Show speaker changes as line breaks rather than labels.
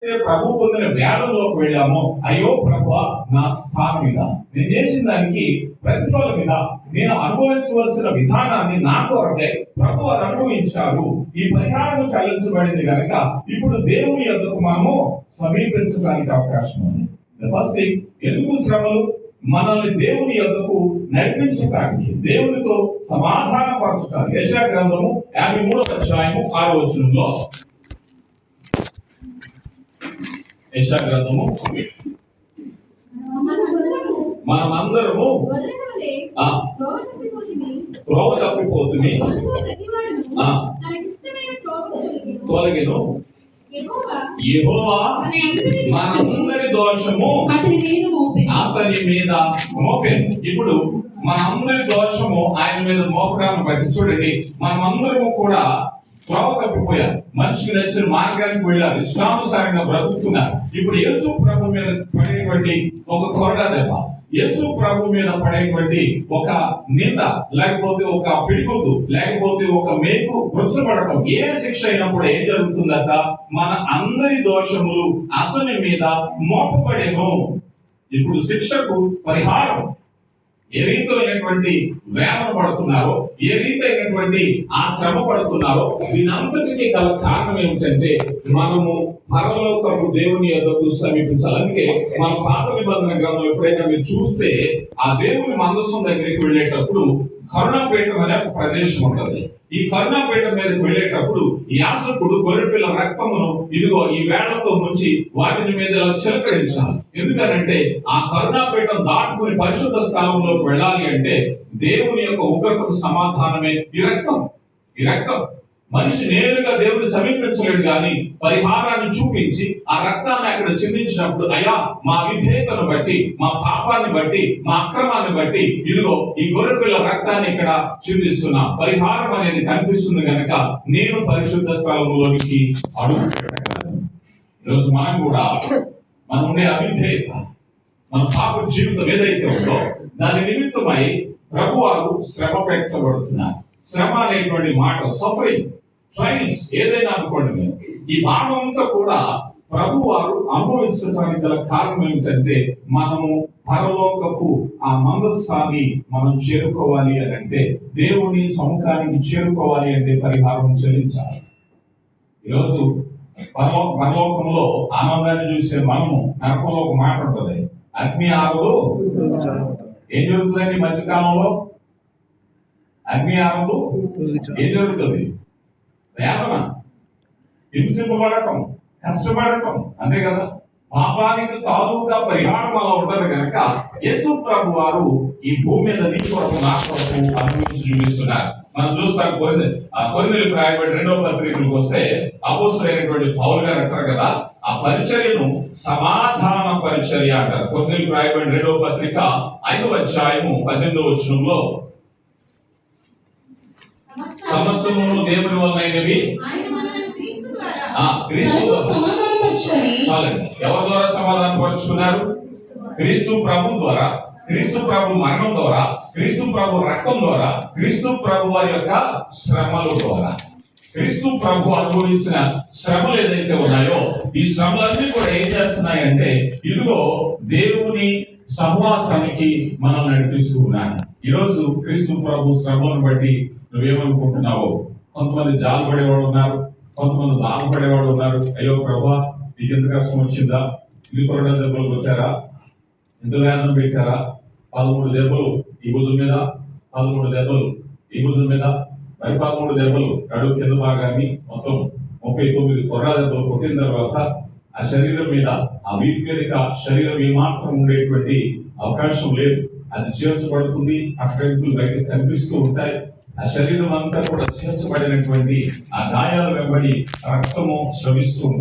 ప్రభు పొందిన వేళల్లోకి వెళ్ళామో, అయ్యో ప్రభు నా స్థానం మీద నేను చేసిన దానికి ప్రతిఫలం మీద నేను అనుభవించవలసిన విధానాన్ని నా కొరకే ప్రభు అనుభవించారు, ఈ పరిహారం చెల్లించబడింది కనుక ఇప్పుడు దేవుని యొద్దకు మనము సమీపించడానికి అవకాశం ఉంది. ఫస్ట్ థింగ్, ఎందుకు శ్రమలు? మనల్ని దేవుని యొద్దకు నడిపించడానికి, దేవునితో సమాధాన పరచడానికి. యెషయా గ్రంథము 53వ అధ్యాయము 6వ వచనంలో, యెషయా గ్రంథము, మనమందరము త్రోవ తప్పిపోతుంది, తొలగిను. యెహోవా మనందరి దోషము అతని మీద మోపెను. ఇప్పుడు మనందరి దోషము ఆయన మీద మోపడాన్ని బట్టి చూడండి, మనమందరము కూడా త్రోవ తప్పిపోయారు, మనిషికి నచ్చిన మార్గానికి వెళ్ళారు, ఇష్టానుసారంగా బ్రతుకుతున్నారు. ఇప్పుడు యేసు ప్రభు మీద పడేటువంటి ఒక కొరడా దెబ్బ, యేసు ప్రభు మీద పడేటువంటి ఒక నింద, లేకపోతే ఒక పిడుగుతు, లేకపోతే ఒక మేకు వృక్షపడటం, ఏ శిక్ష అయినప్పుడు ఏం జరుగుతుందట? మన అందరి దోషములు అతని మీద మోపబడేను. ఇప్పుడు శిక్షకు పరిహారం ఏ రీతైనటువంటి వేదన పడుతున్నారో, ఏ రీతైనటువంటి ఆ శ్రమ పడుతున్నారో, దీనంతటికీ గల కారణం ఏమిటంటే మనము పరలోకపు దేవుని యొద్దకు సమీపించాలి. అందుకే మన పాత నిబంధన గ్రంథం ఎప్పుడైనా మీరు చూస్తే, ఆ దేవుని మందసం దగ్గరికి వెళ్ళేటప్పుడు కరుణాపీఠం అనే ఒక ప్రదేశం ఉంటుంది. ఈ కరుణాపీఠం మీదకి వెళ్ళేటప్పుడు యాజకుడు గొర్రెపిల్ల రక్తమును ఇదిగో ఈ వేళ్లతో ముంచి వాటిని మీద చిలకరించాలి. ఎందుకనంటే ఆ కరుణాపీఠం దాటుకుని పరిశుద్ధ స్థలంలోకి వెళ్ళాలి అంటే దేవుని యొక్క ఉగ్రతకు సమాధానమే ఈ రక్తం. ఈ రక్తం మనిషి నేరుగా దేవుని సమీపించలేడు, కానీ పరిహారాన్ని చూపించి ఆ రక్తాన్ని అక్కడ చిందించినప్పుడు, అయ్యా మా విధేయతను బట్టి, మా పాపాన్ని బట్టి, మా అక్రమాన్ని బట్టి ఇదిగో ఈ గొర్రెపిల్ల రక్తాన్ని ఇక్కడ చిందిస్తున్నా, పరిహారం అనేది కనిపిస్తుంది కనుక నేను పరిశుద్ధ స్థలంలోనికి అడుగు పెట్టగలను. ఈరోజు మనం కూడా మనం ఉండే అవిధేయత, మన పాప జీవితం ఏదైతే ఉందో దాని నిమిత్తమై ప్రభువారు శ్రమ పెట్టబడుతున్నారు. శ్రమ అనేటువంటి మాట, సఫరింగ్, ట్రైల్స్ ఏదైనా అనుకోండి, మీరు ఈ భాగం అంతా కూడా ప్రభు వారు అనుభవించడానికి గల కారణం ఏమిటంటే మనము పరలోకపు ఆ మందస్థాన్ని మనం చేరుకోవాలి అని అంటే, దేవుని సముఖానికి చేరుకోవాలి అంటే పరిహారం చెల్లించాలి. ఈరోజు పరలోకంలో ఆనందాన్ని చూసే మనము, నరకంలో ఒక మాట ఉంటుంది, అగ్ని ఆరదు. ఏం జరుగుతుందండి ఈ మధ్యకాలంలో? అగ్ని ఆరదు. ఏం జరుగుతుంది? వేదన, హింసింపబడటం, కష్టపడటం, అంతే కదా. పాపానికి తాలూకా పరిహారం అలా ఉంటది కనుక యేసు ప్రభు వారు ఈ భూమి మీద నీ కొరకు నా కొరకు అనుభవించి చూపిస్తున్నారు. మనం చూస్తాం కొరింథీయులకు రాయబడిన 2వ పత్రికలకు వస్తే అపోస్తలుడైనటువంటి పౌలు గారు అంటారు కదా, ఆ పరిచర్యను సమాధాన పరిచర్య అంటారు. కొరింథీయులకు రాయబడిన 2వ పత్రిక 5వ అధ్యాయము 18వ వచనంలో, సమస్తము దేవుని వలనైనవి క్రీస్తు చాలండి. ఎవరి ద్వారా సమాధానం పరుచుకున్నారు? క్రీస్తు ప్రభు ద్వారా, క్రీస్తు ప్రభు మరణం ద్వారా, క్రీస్తు ప్రభు రక్తం ద్వారా, క్రీస్తు ప్రభు వారి యొక్క శ్రమల ద్వారా. క్రీస్తు ప్రభు అనుభవించిన శ్రమలు ఏదైతే ఉన్నాయో, ఈ శ్రమలన్నీ కూడా ఏం చేస్తున్నాయంటే ఇదిగో దేవుని సహవాసానికి మనం నడిపిస్తూ ఉన్నాను. ఈరోజు క్రీస్తు ప్రభు శ్రమలను బట్టి నువ్వేమనుకుంటున్నావో, కొంతమంది జాలు పడేవాడు ఉన్నారు, కొంతమంది బాధపడేవాడు ఉన్నారు. అయ్యో ప్రభా, నీకు ఎంత కష్టం వచ్చిందా? ఇది కొరడా దెబ్బలు వచ్చారా? ఎంత వేదన పెట్టారా? 13 దెబ్బలు ఈ భుజం మీద, 13 దెబ్బలు ఈ భుజం మీద, 13 దెబ్బలు కడుపు కింద భాగాన్ని, మొత్తం 39 కొరడా దెబ్బలు కొట్టిన తర్వాత ఆ శరీరం మీద, ఆ వీపు మీద శరీరం ఏమాత్రం ఉండేటువంటి అవకాశం లేదు. అది చేర్చబడుతుంది, అక్కడికి బయట కనిపిస్తూ ఉంటాయి. ఆ శరీరం అంతా కూడా చేర్చబడినటువంటి ఆ గాయాల వెంబడి రక్తము స్రవిస్తూ ఉంటుంది.